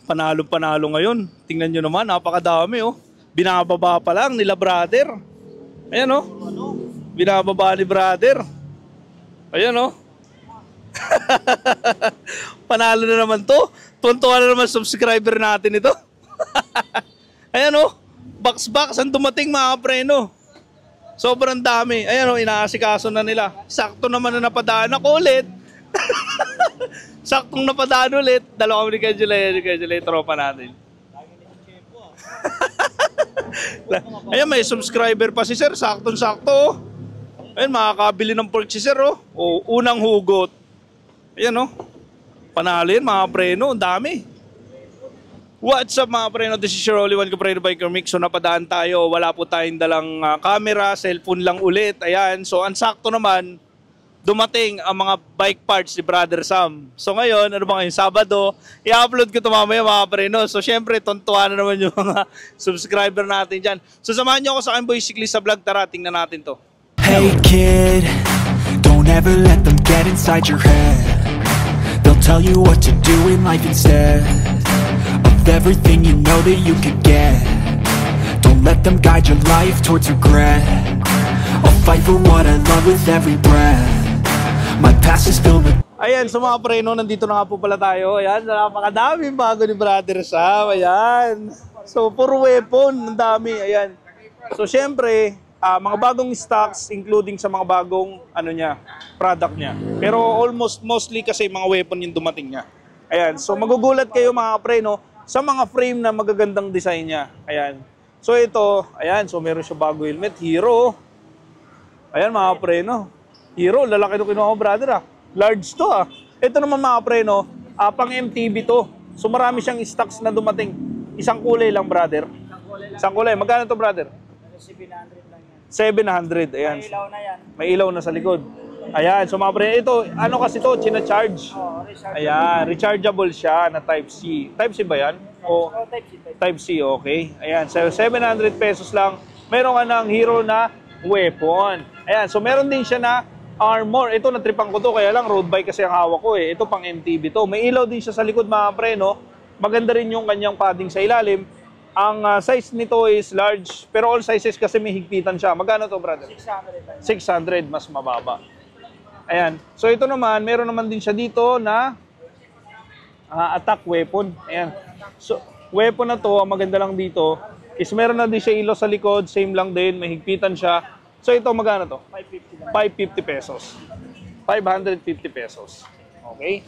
Panalo-panalo ngayon. Tingnan nyo naman, napakadami oh. Binababa pa lang nila brother. Ayan oh. Binababa ni brother. Ayan oh. Panalo na naman to. Tuntua na naman subscriber natin ito. Ayan oh. Box ang dumating mga preno. Sobrang dami. Ayan oh, inaasikaso na nila. Sakto naman na napadaan ako ulit. Saktong napadaan ulit. Dalawa kami ni Kajulay, tropa natin. Ayan, may subscriber pa si sir. Saktong-sakto oh. Ayan, makakabili ng pork si sir oh. O, unang hugot. Ayan oh. Panalo yun mga preno. Ang dami. What's up mga preno? This is your only one Kapreno Biker Mix. So napadaan tayo. Wala po tayong dalang camera. Cellphone lang ulit. Ayan. So ansakto naman. Dumating ang mga bike parts ni Brother Sam. So ngayon, ano ba ngayon? Sabado. I-upload ko ito mamaya mga preno. So syempre, tontuwa na naman yung mga subscriber natin dyan. So samahan nyo ako sa aking Boy Cyclist sa vlog. Tara, tingnan natin to. Hey kid, don't ever let them get inside your head. They'll tell you what to do in life instead of everything you know that you could get. Don't let them guide your life towards regret. I'll fight for what I love with every breath. My past is filled with... Ayan, so mga preno, nandito na nga po pala tayo. Ayan, napakadaming bago ni Brother Sam. Ayan. So, puro weapon. Ang dami. Ayan. So, syempre, mga bagong stocks, including sa mga bagong product niya. Pero mostly kasi mga weapon yung dumating niya. Ayan. So, magugulat kayo mga preno sa mga frame na magagandang design niya. Ayan. So, ito. Ayan. So, meron siya bago helmet. Hero. Ayan mga preno. Hero, lalaki nung kinuha ko, brother ah. Large to ah. Ito naman mga preno, pang MTB to. So marami siyang stocks na dumating. Isang kulay lang, brother. Isang kulay. Magkano to, brother? 700 lang yan. 700. Ayan. May ilaw na yan. May ilaw na sa likod. Ayan. So mga preno, ito, ano kasi to, china-charge. Oh, rechargeable. Ayan. Rechargeable siya na Type C. Type C ba yan? O Type C. Type C, okay. Ayan. So 700 pesos lang. Meron ka ng Hero na weapon. Ayan. So meron din siya na armor. Ito, natripan ko to. Kaya lang, road bike kasi ang hawak ko eh. Ito, pang MTB to. May ilaw din siya sa likod, mga preno. Maganda rin yung kanyang padding sa ilalim. Ang size nito is large. Pero all sizes kasi may higpitan siya. Magkano to, brother? 600. 600. Mas mababa. Ayan. So, ito naman, meron naman din siya dito na attack weapon. Ayan. So, weapon na to, ang maganda lang dito is meron na din siya ilaw sa likod. Same lang din. May higpitan siya. So ito magkano to? 550 lang. 550 pesos. 550 pesos. Okay?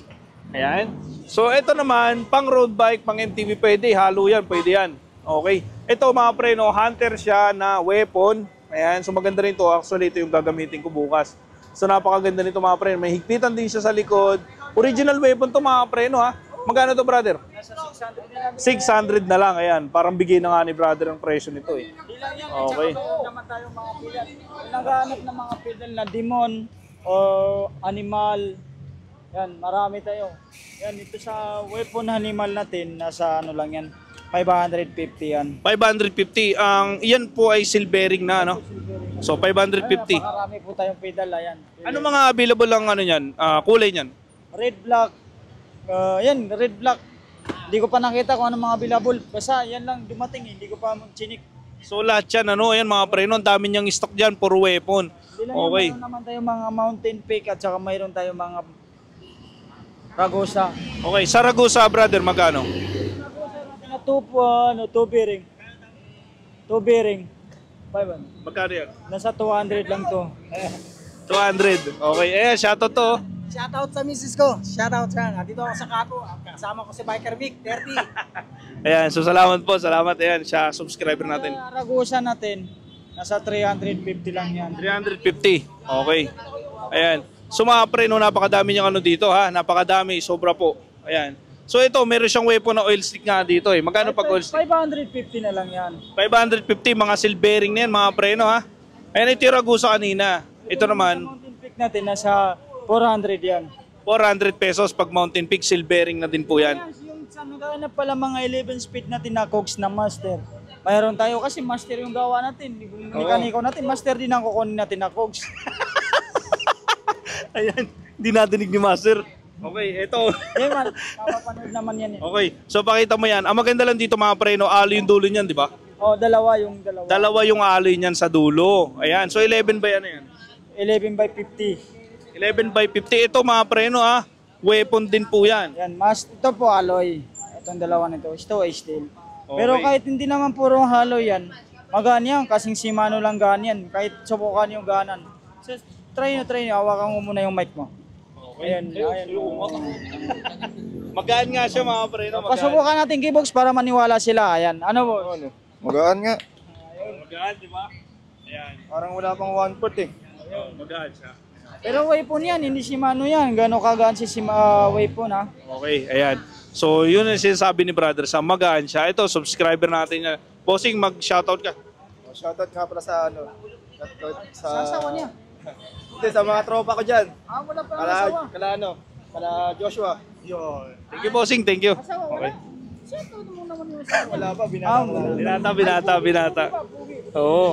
Ayan. So ito naman, pang road bike, pang MTB, pwede. Halo yan, pwede yan. Okay? Ito mga preno, hunter siya na weapon. Ayan. So maganda rin to. Actually, ito yung gagamitin ko bukas. So napakaganda nito mga preno. May higpitan din siya sa likod. Original weapon to mga preno ha. Magkano to, brother? Nasa 600 na lang. 600 na lang. Ayan. Parang bigay na nga ni brother ang presyo nito eh. Di lang yan. Okay. Tsaka naman tayong mga pillar. Naghahanap ng mga pillar na demon o animal. Yan, marami tayo. Yan, ito sa weapon animal natin, nasa ano lang yan. 550 yan. 550. Ang iyan po ay silvering na, no? So 550. Marami po tayong pedal, ayan. Ano mga available lang ano niyan? Kulay niyan? Red, black. Yan, red, black. Hindi ko pa nakita kung ano mga available. Basta yan lang dumating, hindi ko pa chinik. So lahat yan, ano? Ayan mga preno, ang dami niyang stock diyan, puro weapon. Okay. Mayroon naman tayong mga mountain peak at saka mayroon tayong mga Ragusa. Okay, sa Ragusa, brother, magkano? Na two bearing. Two bearing. 500. Magkano yan? Nasa 200 lang to. 200. Okay, shoutout to. Shoutout sa misis ko. Shoutout siya. Nandito ako sa Kapo. Kasama ko si Biker Vic, 30. Ayan, so salamat po, salamat. Ayan, siya, subscriber natin. Sa Ragusa natin, nasa 350 lang yan. 350. Okay. Ayan. So mga pre, no, napakadami niyang ano dito ha. Napakadami, sobra po. Ayan. So ito, meron siyang weapon na oil stick nga dito eh. Magkano pag oil stick? 550 na lang yan. 550, mga silvering na yan, mga pre, no ha. Ayan, ito yung Ragusa kanina. Ito naman, Mountain Peak natin, nasa 400 yan. 400 pesos pag Mountain Peak, silvering na din po yan. Yung sa naghahanap pala mga 11 speed natin na cogs na master. Mayroon tayo kasi master yung gawa natin. Yung mekaniko natin, master din ang kukunin natin na cogs. Ayan, hindi nadinig ni Master. Okay, ito. Hindi man, mapapanood naman yan. Okay, so pakita mo yan. Ang maganda lang dito mga preno, aloy yung dulo niyan, di ba? Oh, dalawa yung dalawa. Dalawa yung aloy niyan sa dulo. Ayan, so 11 by ano yan? 11 by 50. 11 by 50. Ito mga preno weapon din po yan. Yan, ito po alloy. Itong dalawa nito. Ito ay steel. Okay. Pero kahit hindi naman puro alloy yan, magaan yan. Kasing Shimano lang gaan yan. Kahit subukan yung ganan. So, try nyo. Hawakan mo muna yung mic mo. Okay. Ayan. Magaan nga siya mga preno. Pasubukan natin keybox para maniwala sila. Ayan. Ano po? Magaan nga. Magaan, di ba? Ayan. Parang wala pang 1/4 eh. Magaan siya. Pero weapon yan, hindi Shimano yan. Gano'n kagaan si weapon ha. Okay, ayan. So, yun ang sinasabi ni Brother Sam. Magaan siya. Ito, subscriber natin yan. Bossing, mag-shoutout ka. Shoutout nga pala sa ano. Sa asawa niya. Hindi, sa mga tropa ko dyan. Wala pa ang asawa. Kala Joshua. Thank you, Bossing. Thank you. Asawa, wala. Okay. Siyempre, mo naman yung asawa. Wala pa, binata. Binata. Oo.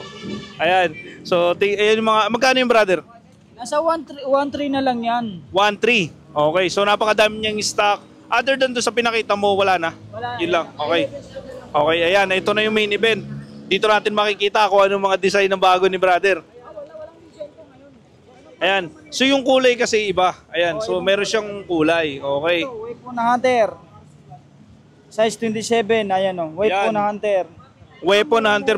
Ayan. So, ayan yung mga, magkano yung brother? Nasa 1.3 na lang yan. 1.3. Okay, so napakadami niyang stock. Other than doon sa pinakita mo, wala na? Wala. Yun lang. Okay. Okay, ayan. Ito na yung main event. Dito natin makikita kung anong mga design ng bago ni brother. Ayan. So yung kulay kasi iba. Ayan. So meron siyang kulay. Okay. Ito, weapon na hunter. Size 27. Ayan o. Weapon Yan. na hunter. Weapon hunter.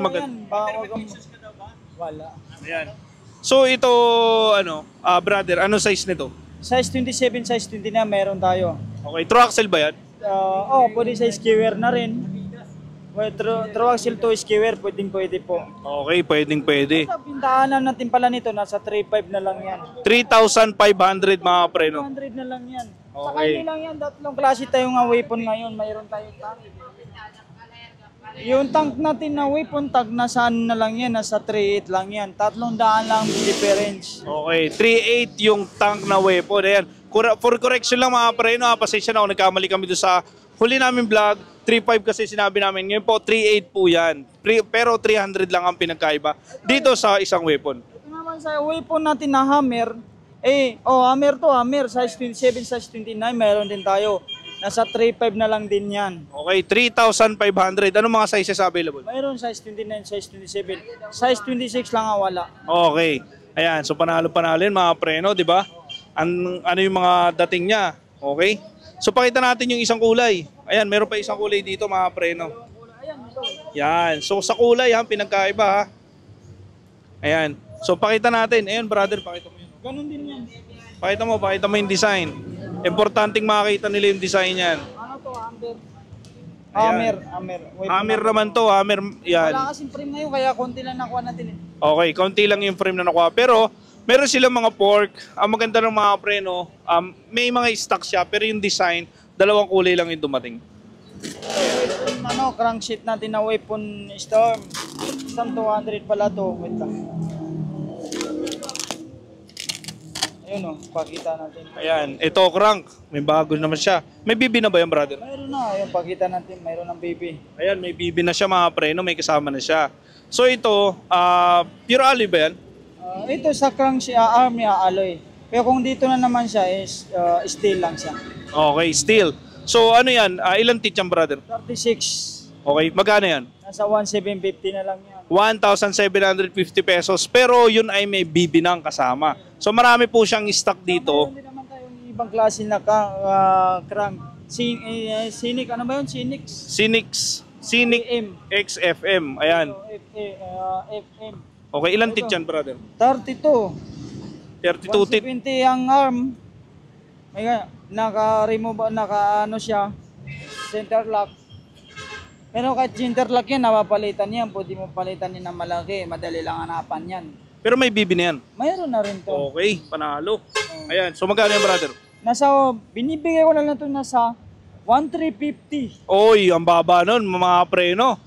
Wala. Ayan. So ito, brother, ano size nito? Size 27, size 29 meron tayo. Okay, true axle ba yan? Pwede sa skewer na rin. True axle to skewer, pwede po. Okay, pwede. Sa pintahanan natin pala nito, nasa 3.5 na lang yan. 3,500 mga preno. 200 na lang yan. Sa Okay. hindi lang yan, tatlong klase tayong weapon ngayon. Mayroon tayong tank. Yung tank natin na weapon tag nasaan na lang yan, nasa 3.8 lang yan. 300 lang difference. Okay, 3.8 yung tank na weapon. Ayan. For correction lang mga preno, pasensya na ako, nagkamali kami doon sa huli namin vlog. 3.5 kasi sinabi namin. Ngayon po, 3.8 po yan. Pero 300 lang ang pinagkaiba dito sa isang weapon. Ito naman sa weapon natin na hammer. Hammer. Size 27, size 29, meron din tayo. Nasa 3.5 na lang din yan. Okay, 3,500. Anong mga sizes available? Mayroon size 29, size 27. Size 26 lang ang wala. Okay. Ayan, so panalo yun mga preno, di ba? Ano yung mga dating niya? Okay? So pakita natin yung isang kulay. Ayan, meron pa isang kulay dito mga preno. Yan. So sa kulay pinagkaiba ha. Ayan. So pakita natin. Ayan brother, pakita mo yun. Ganun din yan. Pakita mo yung design. Importanteng makita nila yung design yan. Ano to, hammer? Hammer. Hammer naman to, hammer. Yan. Wala kasing frame ngayon, kaya konti lang nakuha natin. Okay, konti lang yung frame na nakuha. Pero meron silang mga fork. Ang maganda ng mga preno, may mga stock siya, pero yung design, dalawang kulay lang yung dumating. Crankshaft natin na weapon storm. Isang 200 pala to. Wait lang. Ayun pakita natin. Ayan, ito crank. May bago naman siya. May BB na ba yan, brother? Mayroon na. Ayun, pakita natin. Mayroon ng baby. Ayan, may BB na siya mga preno. May kasama na siya. So ito, pure alloy ba yan? Ito sa arm niya, alloy. Pero kung dito na naman siya, is steel lang siya. Okay, steel. So ano yan? Ilan teeth yan, brother? 36. Okay, magkano yan? Nasa 1,750 na lang yan. 1,750 pesos. Pero yun ay may BB nang kasama. So marami po siyang stock dito. Hindi naman tayong ibang klase na crank. Scenic, ano ba yun? Scenic Scenic XFM. Ayan. FM. Okay, ilan teeth yan, brother? 32. 32 teeth. 170 ang arm. May naka-remove, siya. Center lock. Pero kahit center lock yan, napapalitan yan. Pwede mo palitan yan ng malaki. Madali lang hanapan yan. Pero may BB na yan. Mayroon na rin to. Okay, panalo. Ayan, so magkano yan, brother? Binibigay ko na lang ito nasa 1,350. Oy, ang baba nun, mga preno.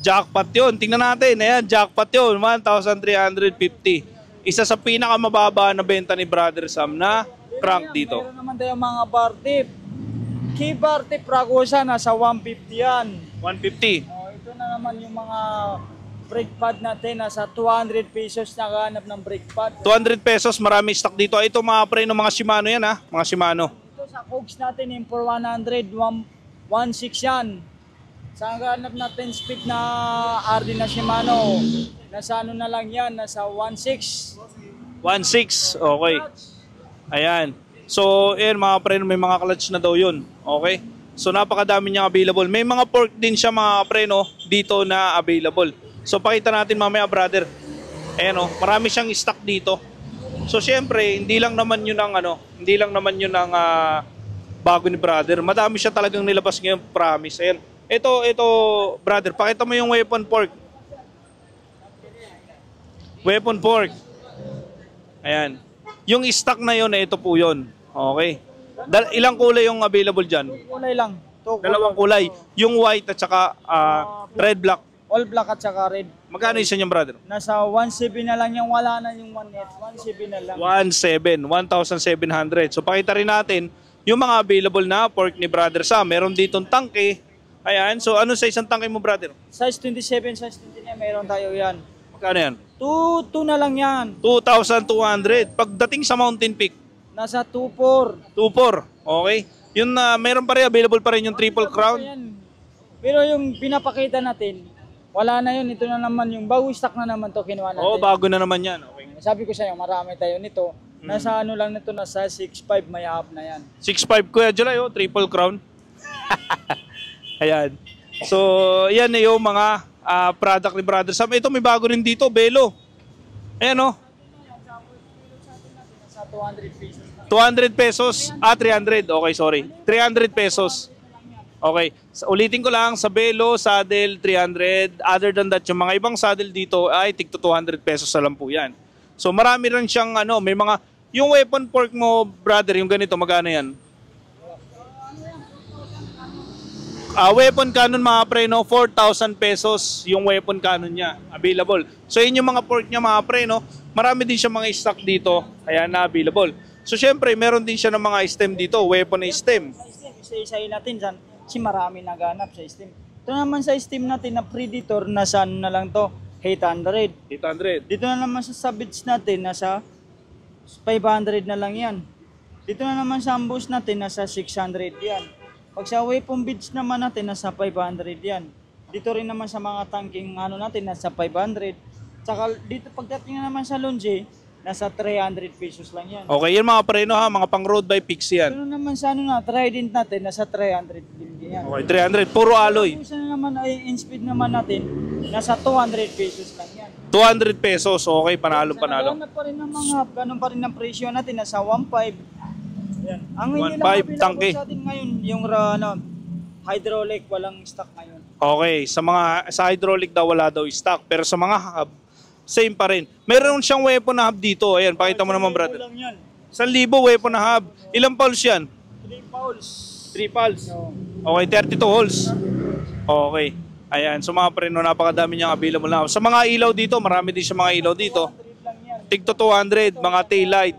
Jackpot yun. Tingnan natin. Ayan, jackpot yun. 1,350. Isa sa pinakamababa na benta ni Brother Sam na crank dito. Mayroon naman tayo mga bar tip. Key bar tip Ragusa, nasa 150 yan. 150. Ito na naman yung mga brake pad natin. Nasa 200 pesos nakahanap ng brake pad. 200 pesos, marami stock dito. Ito mga preno, mga Shimano yan ha. Mga Shimano. Ito sa Sa cogs natin, yung for 100, 1.6 yan. Sa hanap natin speed na RD na Shimano, nasa ano na lang yan, nasa 1.6. 1.6. Okay. Ayan. So, ayan mga pre, may mga clutch na daw yun. Okay. So, napakadami niyang available. May mga fork din siya mga pre, no, dito na available. So, pakita natin mamaya, brother. Ayan, oh, marami siyang stock dito. So, syempre, hindi lang naman yun ang bago ni brother. Madami siya talagang nilabas ngayon, promise. Ayan. Ito, brother, pakita mo yung weapon fork. Weapon fork. Ayan. Yung stock na yun, ito po yun. Okay. Ilang kulay yung available dyan? Kulay lang. Dalawang kulay. Yung white at saka red black. All black at saka red. Magkano isa niyan, brother? Nasa 1.7 na lang yung wala na yung 1.8. 1.7 na lang. 1,700. So pakita rin natin yung mga available na fork ni Brother Sam. Meron ditong tangke. Ayan. So ano sa isang tangke mo, brother? Size 27, size 29, meron tayo yan. Magkano yan? 2 na lang yan. 2,200. Pagdating sa Mountain Peak, Nasa 2.4. 2,400. Okay. Yun meron pa rin, available pa rin yung Triple Crown. Yan. Pero yung pinapakita natin, wala na yun. Ito na naman yung bago stock na naman to kinuha natin. Oo, bago na naman yan. Okay. Sabi ko sa'yo, marami tayo nito. Nasa ano lang nito, nasa 6.5 may up na yan. 6,500 Kuya July, oh, Triple Crown. Ayan. So, yan na yung mga product ni Brother Sam. Ito may bago rin dito, Belo. Ayan, oh. Nasa 200 pesos. 200 pesos. 300. Okay, sorry. 300 pesos. Okay. Ulitin ko lang, sa Belo, saddle, 300. Other than that, yung mga ibang saddle dito ay tig to 200 pesos na lang po yan. So, marami rin siyang, may mga, yung weapon fork mo, brother, yung ganito, magkano yan? Weapon cannon mga pre, no? 4,000 pesos yung weapon cannon niya available. So yun yung mga fork niya mga pre, no? Marami din siya mga stock dito, ayan na available. So syempre meron din siya ng mga stem dito, weapon na stem. Isa-isahin natin dyan, kasi marami naganap sa Steam. Ito naman sa Steam natin na Predator, nasa ano na lang to, 800. 800. Dito na naman sa Savage natin, nasa 500 na lang yan. Dito na naman sa Ambush natin, nasa 600 yan. Pag sa Weapon Beads naman natin, nasa 500 yan. Dito rin naman sa mga tanking natin, nasa 500. Tsaka dito pagdating naman sa Longe, nasa 300 pesos lang yan. Okay, yan mga pre, no, ha? Mga pang road by picks yan. Dito naman sa Trident natin, nasa 300 din yan. Okay, 300. Puro alloy. Kung saan naman ay in-speed naman natin, nasa 200 pesos lang yan. 200 pesos. Okay, panalo. Ganun pa rin ng mga, ganun pa rin ang presyo natin, nasa 1.5. Yan. Ang 1.5 available tangke. sa atin ngayon, yung hydraulic, walang stock ngayon. Okay, sa hydraulic daw wala daw stock, pero sa mga hub, same pa rin. Meron siyang weapon na hub dito. Ayan, pakita mo naman, brother. Lang yan. 1,000 weapon na hub. Ilang pulse yan? 3 pounds. 3 pulse. No. Okay, 32 holes. Okay. Ayan, so mga pre, no, napakadami niyang available na. Sa mga ilaw dito, marami din siya mga ilaw dito. 100 lang yan. Tig to 200, mga tail light.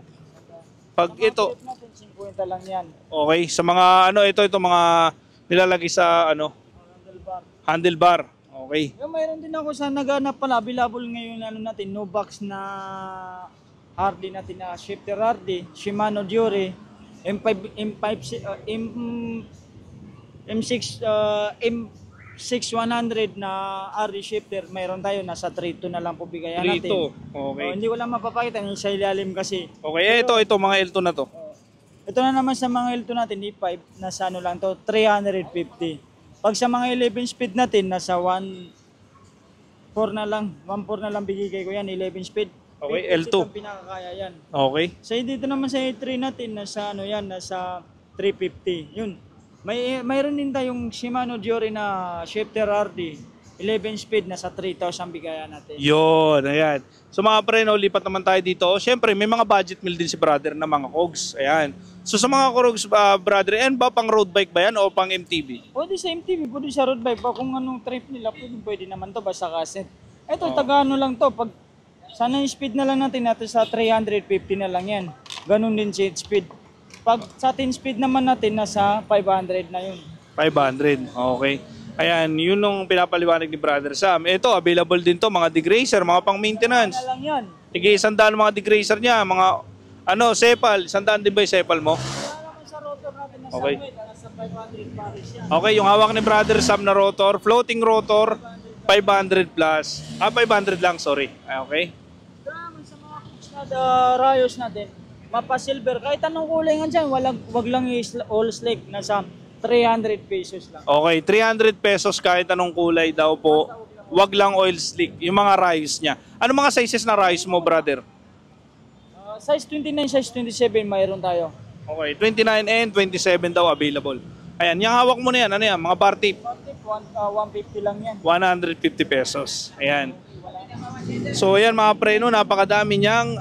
Pag ito, Natin 50 lang yan. okay, sa mga ito mga nilalagay sa Handlebar. handlebar. Okay. Yung mayroon din ako sa naganap pala, available ngayon natin, no box na Hardy natin na shifter Hardy, Shimano Diore, M6 100 na RD shifter, mayroon tayo, nasa 3.2 na lang po bigayan natin. 3.2. Okay. Hindi ko lang mapapakita, yung sa ilalim kasi. Okay, ito mga L2 na to. Ito na naman sa mga L2 natin, E5, nasa lang to, 350. Pag sa mga 11 speed natin, nasa 1.4 na lang. 1.4 na lang bigay ko yan, 11 speed. Okay, 50 L2. ang pinakakaya yan. Okay. So dito naman sa E3 natin, nasa nasa 350. Yun. Mayroon din tayong Shimano Diore na shifter RD, 11 speed, nasa 3,000 bigayan natin. Yun, ayan. So mga pre, no, lipat naman tayo dito. Siyempre, may mga budget meal din si brother na mga cogs. Ayan. So sa mga cogs, brother, yan ba pang road bike ba yan o pang MTB? Pwede sa MTB, pwede sa road bike. Kung anong trip nila, pwede naman to basta kaset. Ito, taga-ano lang to. Pag sana yung speed na lang natin sa 350 na lang yan. Ganun din si speed. Pag sa 10 speed naman natin, nasa 500 na yun. 500. Okay. Ayan, yun yung pinapaliwanag ni Brother Sam. Ito, available din to, mga degrazer, mga pang maintenance. Na lang yan. Sige, 100 mga degrazer niya, mga sepal. 100 din ba yung sepal mo? Kaya naman sa rotor natin, Okay. Nasa 500 pares yan. Okay, yung hawak ni Brother Sam na rotor, floating rotor, 500 plus. 500 lang, sorry. Okay. Naman sa mga cooks na rayos natin, mapa-silver, kahit anong kulay nga dyan, wag lang all slick, nasa 300 pesos lang. Okay, 300 pesos kahit anong kulay daw po. Wag lang oil slick, yung mga rice niya. Ano mga sizes na rice mo, brother? Size 29, size 27 mayroon tayo. Okay, 29 and 27 daw available. Ayan, yung hawak mo na yan, ano yan, mga bar tip? 150 lang yan. 150 pesos. Ayan. So ayan mga preno, napakadami niyang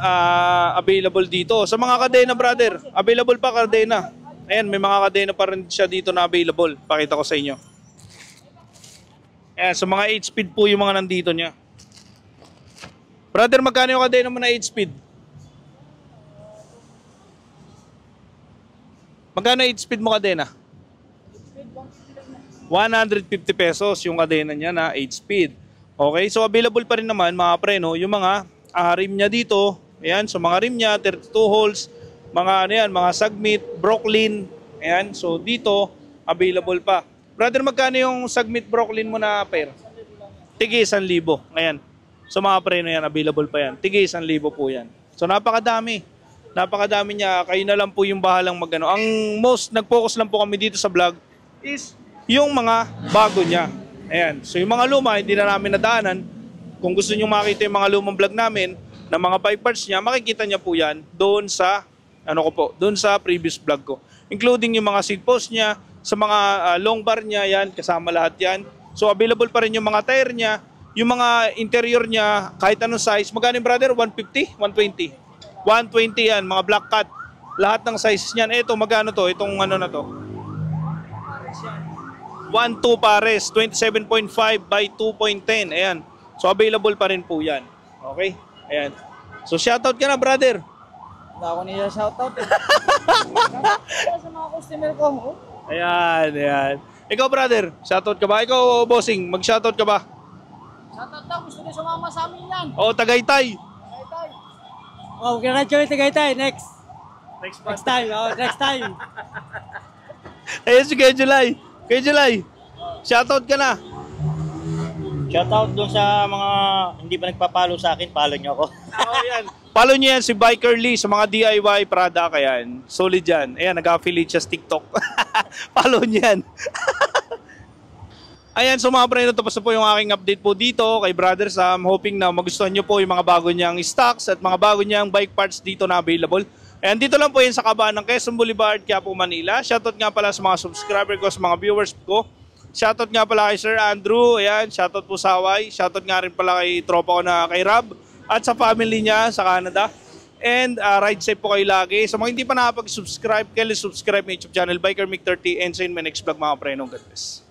available dito. Sa mga kadena, brother, available pa kadena. Ayan, may mga kadena pa rin siya dito na available. Pakita ko sa inyo. Ayan, so mga 8-speed po yung mga nandito niya. Brother, magkano yung kadena mo na 8-speed? Magkano 8-speed mo kadena? 150 pesos yung kadena niya na 8-speed. Okay, so available pa rin naman mga preno yung mga rim niya dito. Ayan, so mga rim niya, 32 holes, mga ano yan, mga Sagmit, Brooklyn. Ayan, so dito available pa. Brother, magkano yung Sagmit Brooklyn mo na pair? Tigi 1,000. Ayan. So mga preno yan, available pa yan. Tigi 1,000 po yan. So napakadami. Napakadami niya. Kayo na lang po yung bahalang magano. Ang most nag-focus lang po kami dito sa vlog is yung mga bago niya. Ayan. So yung mga luma, hindi na namin nadaanan. Kung gusto niyo makita yung mga lumang vlog namin, na mga bike parts niya, makikita niya po yan doon sa, doon sa previous vlog ko. Including yung mga seat post niya, sa mga long bar niya, yan, kasama lahat yan. So available pa rin yung mga tire niya, yung mga interior niya, kahit anong size. Magkano brother? 150? 120? 120 yan, mga black cat. Lahat ng sizes niyan. Ito, magkano to? Itong ano na to? 1.2 pares, 27.5 by 2.10. Ayan. So available pa rin po yan. Okay? Ayan. So shoutout ka na, brother. Wala ako niya shoutout eh. Sa mga customer ko. Oh. Ayan, ayan. Ikaw, brother, shoutout ka ba? Ikaw, bossing, mag-shoutout ka ba? Shoutout daw, gusto niyo sumama sa amin yan. O, Tagaytay. Oh, graduate Tagaytay, next time, next time. Ayun si Kuya July. Kuya July, shoutout ka na. Shoutout doon sa mga hindi pa nagpa-follow sa akin, follow nyo ako. Oh, yan. Follow niyo yan si Biker Lee sa mga DIY product. Ayan. Solid yan. Ayan, nag-affiliate siya sa TikTok. Follow niyo yan. Ayan, so mga preno, tapos na po yung aking update po dito kay Brother Sam. Hoping na magustuhan nyo po yung mga bago niyang stocks at mga bago niyang bike parts dito na available. Ayan, dito lang po yan sa kabaan ng Quezon Boulevard, Quiapo, Manila. Shoutout nga pala sa mga subscriber ko, sa mga viewers ko. Shoutout nga pala kay Sir Andrew. Ayan, shoutout po sa Hawaii. Shoutout nga rin pala kay tropa ko na kay Rob at sa family niya sa Canada. And ride safe po kayo lagi. Sa mga hindi pa nakapag-subscribe, kailan subscribe my YouTube channel, Biker Mick 30, and sa my next vlog mga preno. God bless.